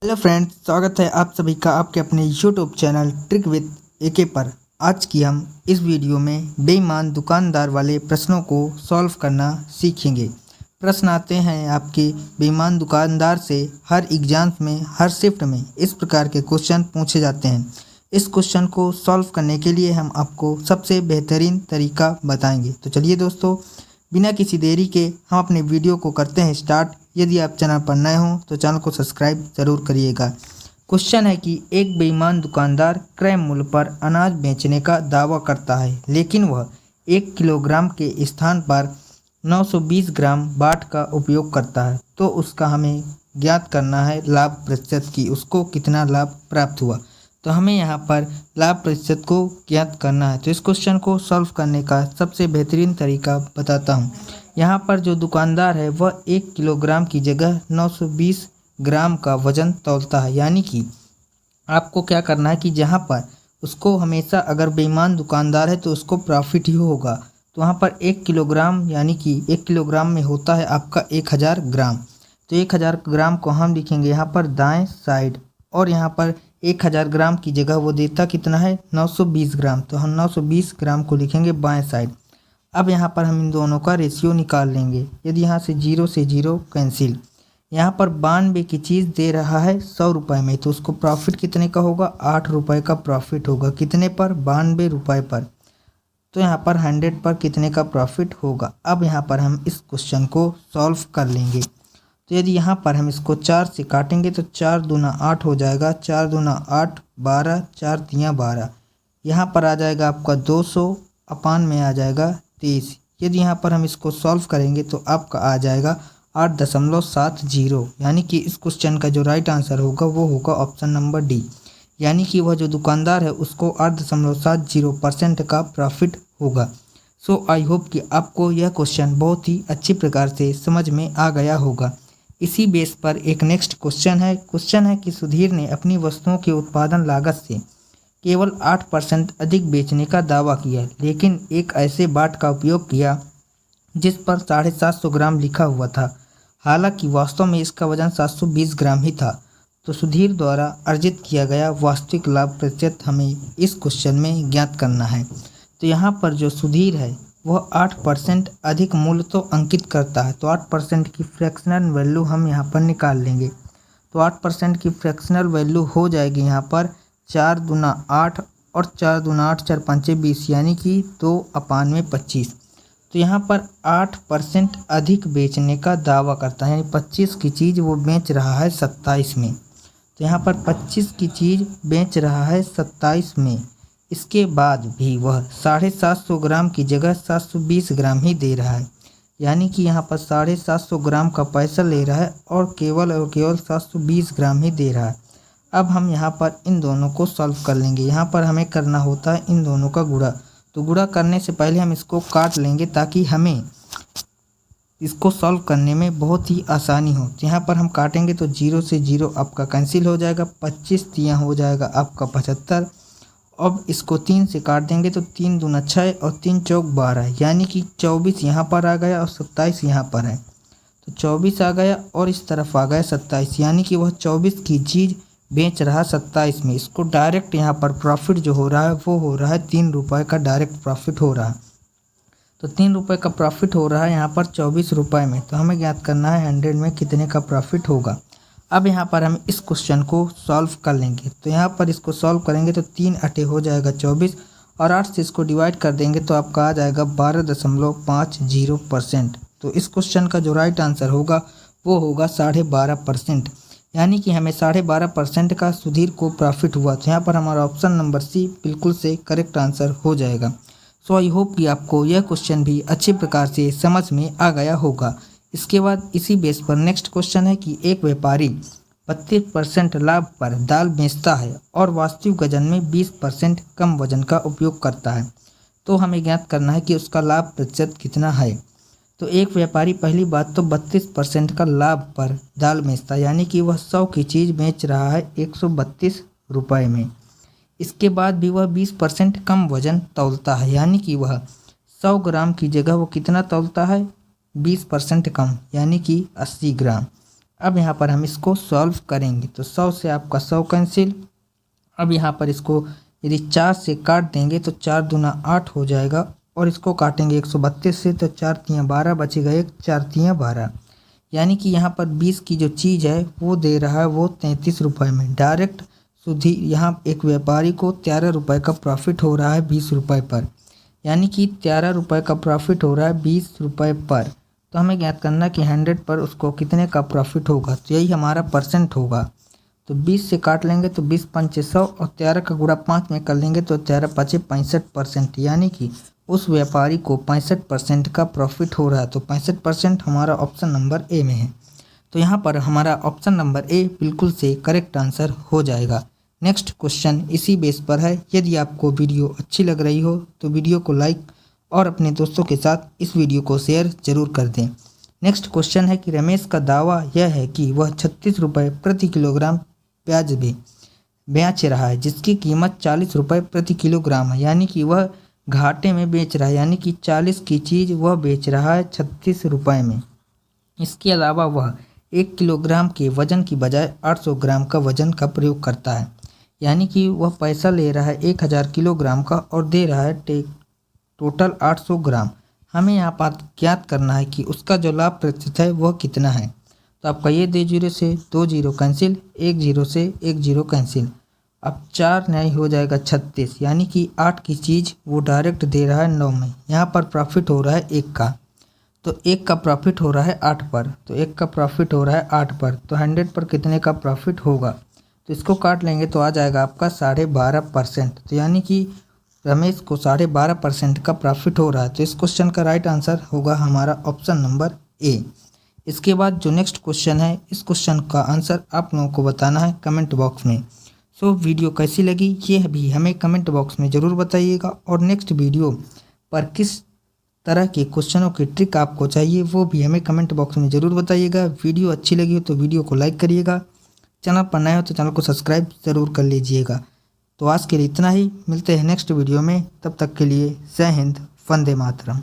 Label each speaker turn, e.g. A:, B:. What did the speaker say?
A: Hello friends, स्वागत है आप सभी का आपके अपने यूट्यूब चैनल ट्रिक विद एके पर। आज की हम इस वीडियो में बेईमान दुकानदार वाले प्रश्नों को सॉल्व करना सीखेंगे। प्रश्न आते हैं आपके बेईमान दुकानदार से हर एग्जाम्स में, हर शिफ्ट में इस प्रकार के क्वेश्चन पूछे जाते हैं। इस क्वेश्चन को सॉल्व करने के लिए हम आपको सबसे बेहतरीन तरीका बताएंगे। तो चलिए दोस्तों, बिना किसी देरी के हम अपने वीडियो को करते हैं स्टार्ट। यदि आप चैनल पर नए हों तो चैनल को सब्सक्राइब ज़रूर करिएगा। क्वेश्चन है कि एक बेईमान दुकानदार क्रय मूल्य पर अनाज बेचने का दावा करता है, लेकिन वह 1 किलोग्राम के स्थान पर 920 ग्राम बाट का उपयोग करता है। तो उसका हमें ज्ञात करना है लाभ प्रतिशत की, उसको कितना लाभ प्राप्त हुआ। तो हमें यहाँ पर लाभ प्रतिशत को ज्ञात करना है। तो इस क्वेश्चन को सॉल्व करने का सबसे बेहतरीन तरीका बताता हूँ। यहाँ पर जो दुकानदार है वह 1 किलोग्राम की जगह 920 ग्राम का वजन तौलता है। यानी कि आपको क्या करना है कि जहाँ पर उसको हमेशा, अगर बेईमान दुकानदार है तो उसको प्रॉफिट ही होगा। तो वहाँ पर 1 किलोग्राम यानी कि 1 किलोग्राम में होता है आपका 1000 ग्राम। तो 1000 ग्राम को हम लिखेंगे यहाँ पर दाएं साइड, और यहाँ पर 1000 ग्राम की जगह वो देता कितना है 920 ग्राम। तो हम 920 ग्राम को लिखेंगे बाएं साइड। अब यहाँ पर हम इन दोनों का रेशियो निकाल लेंगे। यदि यहाँ से 0 से 0 कैंसिल, यहाँ पर 92 की चीज़ दे रहा है 100 रुपये में, तो उसको प्रॉफिट कितने का होगा 8 रुपये का प्रॉफिट होगा। कितने पर 92 रुपये पर। तो यहाँ पर 100 पर कितने का प्रॉफिट होगा। अब यहाँ पर हम इस क्वेश्चन को सॉल्व कर लेंगे। तो यदि यहाँ पर हम इसको 4 से काटेंगे तो 4 दूना 8 हो जाएगा, 4 दूना 8 12, 4 तिया 12। यहाँ पर आ जाएगा आपका 200 अपान में आ जाएगा 23। यदि यहाँ पर हम इसको सॉल्व करेंगे तो आपका आ जाएगा 8.70। यानी कि इस क्वेश्चन का जो राइट आंसर होगा वो होगा ऑप्शन नंबर डी। यानी कि वह जो दुकानदार है उसको 8.70% का प्रॉफिट होगा। सो आई होप कि आपको यह क्वेश्चन बहुत ही अच्छी प्रकार से समझ में आ गया होगा। इसी बेस पर एक नेक्स्ट क्वेश्चन है कि सुधीर ने अपनी वस्तुओं के उत्पादन लागत से केवल 8% अधिक बेचने का दावा किया, लेकिन एक ऐसे बाट का उपयोग किया जिस पर 750 ग्राम लिखा हुआ था। हालांकि वास्तव में इसका वजन 720 ग्राम ही था। तो सुधीर द्वारा अर्जित किया गया वास्तविक लाभ प्रतिशत हमें इस क्वेश्चन में ज्ञात करना है। तो यहाँ पर जो सुधीर है वह 8% अधिक मूल्य तो अंकित करता है। तो 8% की फ्रैक्शनल वैल्यू हम यहाँ पर निकाल लेंगे। तो 8% की फ्रैक्शनल वैल्यू हो जाएगी यहाँ पर 4 दूना 8 और 4 दूना 8 4 पंचे 20, यानी कि 2 अपान में 25। तो यहाँ पर 8% अधिक बेचने का दावा करता है, यानी 25 की चीज़ वो बेच रहा है 27 में। तो यहाँ पर 25 की चीज़ बेच रहा है 27 में। इसके बाद भी वह 750 ग्राम की जगह 720 ग्राम ही दे रहा है। यानी कि यहाँ पर 750 ग्राम का पैसा ले रहा है और केवल 720 ग्राम ही दे रहा है। अब हम यहाँ पर इन दोनों को सॉल्व कर लेंगे। यहाँ पर हमें करना होता है इन दोनों का गुणा। तो गुणा करने से पहले हम इसको काट लेंगे ताकि हमें इसको सॉल्व करने में बहुत ही आसानी हो। तो यहाँ पर हम काटेंगे तो 0 से 0 आपका कैंसिल हो जाएगा, 25 तिया हो जाएगा आपका 75। अब इसको 3 से काट देंगे तो 3 दूना 6 और 3 चौक 12, यानी कि 24 यहाँ पर आ गया और 27 यहाँ पर है। तो 24 आ गया और इस तरफ आ गया 27, यानी कि वह 24 की चीज़ बेच रहा 27 में। इसको डायरेक्ट यहाँ पर प्रॉफिट जो हो रहा है वो हो रहा है 3 रुपये का डायरेक्ट प्रॉफिट हो रहा है। तो 3 रुपये का प्रॉफिट हो रहा है यहाँ पर 24 रुपये में। तो हमें ज्ञात करना है 100 में कितने का प्रॉफिट होगा। अब यहाँ पर हम इस क्वेश्चन को सॉल्व कर लेंगे। तो यहाँ पर इसको सॉल्व करेंगे तो 3 अटे हो जाएगा 24, और 8 से इसको डिवाइड कर देंगे तो आपका आ जाएगा 12.50%। तो इस क्वेश्चन का जो राइट आंसर होगा वो होगा 12.5%। यानी कि हमें 12.5% का सुधीर को प्रॉफिट हुआ। तो यहाँ पर हमारा ऑप्शन नंबर सी बिल्कुल से करेक्ट आंसर हो जाएगा। सो आई होप कि आपको यह क्वेश्चन भी अच्छे प्रकार से समझ में आ गया होगा। इसके बाद इसी बेस पर नेक्स्ट क्वेश्चन है कि एक व्यापारी 32% लाभ पर दाल बेचता है और वास्तविक वजन में 20% कम वजन का उपयोग करता है। तो हमें ज्ञात करना है कि उसका लाभ प्रतिशत कितना है। तो एक व्यापारी, पहली बात तो 32% का लाभ पर दाल बेचता है, यानी कि वह 100 की चीज़ बेच रहा है 132 रुपये में। इसके बाद भी वह 20% कम वजन तौलता है, यानी कि वह 100 ग्राम की जगह वो कितना तौलता है 20% कम, यानी कि 80 ग्राम। अब यहाँ पर हम इसको सॉल्व करेंगे तो 100 से आपका 100 कैंसिल। अब यहाँ पर इसको यदि 4 से काट देंगे तो 4 दूना 8 हो जाएगा और इसको काटेंगे 132 से तो 4 तियाँ 12 बचेगा 1, 4 तियाँ 12। यानी कि यहाँ पर 20 की जो चीज़ है वो दे रहा है वो 33 रुपये में। डायरेक्ट सुधी यहाँ एक व्यापारी को 13 रुपये का प्रॉफिट हो रहा है 20 रुपये पर, यानी कि 13 रुपये का प्रॉफिट हो रहा है 20 रुपये पर। तो हमें ज्ञात करना कि 100 पर उसको कितने का प्रॉफिट होगा, तो यही हमारा परसेंट होगा। तो 20 से काट लेंगे तो 20 पंचे 100 और 13 का गुणा 5 में कर लेंगे तो 13 पचे 65%, यानी कि उस व्यापारी को 65% का प्रॉफिट हो रहा है। तो 65% हमारा ऑप्शन नंबर ए में है। तो यहाँ पर हमारा ऑप्शन नंबर ए बिल्कुल से करेक्ट आंसर हो जाएगा। नेक्स्ट क्वेश्चन इसी बेस पर है। यदि आपको वीडियो अच्छी लग रही हो तो वीडियो को लाइक और अपने दोस्तों के साथ इस वीडियो को शेयर जरूर कर दें। नेक्स्ट क्वेश्चन है कि रमेश का दावा यह है कि वह 36 रुपये प्रति किलोग्राम प्याज बेच रहा है जिसकी कीमत 40 रुपये प्रति किलोग्राम है, यानी कि वह घाटे में बेच रहा है, यानी कि 40 की चीज़ वह बेच रहा है 36 रुपये में। इसके अलावा वह 1 किलोग्राम के वजन की बजाय 800 ग्राम का वजन का प्रयोग करता है, यानी कि वह पैसा ले रहा है 1000 किलोग्राम का और दे रहा है टोटल 800 ग्राम। हमें यहाँ पर ज्ञात करना है कि उसका जो लाभ प्रतिशत है वह कितना है। तो आपका ये 2 जीरो से 2 जीरो कैंसिल, 1 जीरो से 1 जीरो कैंसिल। अब 4 नहीं हो जाएगा 36, यानी कि 8 की चीज़ वो डायरेक्ट दे रहा है 9 में। यहाँ पर प्रॉफिट हो रहा है 1 का, तो 1 का प्रॉफिट हो रहा है 8 पर, तो 1 का प्रॉफिट हो रहा है 8 पर। तो 100 पर कितने का प्रॉफिट होगा, तो इसको काट लेंगे तो आ जाएगा आपका 12.5%। तो यानी कि रमेश को 12.5% का प्रॉफिट हो रहा है। तो इस क्वेश्चन का राइट आंसर होगा हमारा ऑप्शन नंबर ए। इसके बाद जो नेक्स्ट क्वेश्चन है, इस क्वेश्चन का आंसर आप लोगों को बताना है कमेंट बॉक्स में। सो वीडियो कैसी लगी ये भी हमें कमेंट बॉक्स में ज़रूर बताइएगा, और नेक्स्ट वीडियो पर किस तरह के क्वेश्चनों की ट्रिक आपको चाहिए वो भी हमें कमेंट बॉक्स में ज़रूर बताइएगा। वीडियो अच्छी लगी हो तो वीडियो को लाइक करिएगा, चैनल पर नए हो तो चैनल को सब्सक्राइब ज़रूर कर लीजिएगा। तो आज के लिए इतना ही, मिलते हैं नेक्स्ट वीडियो में, तब तक के लिए जय हिंद, वंदे मातरम।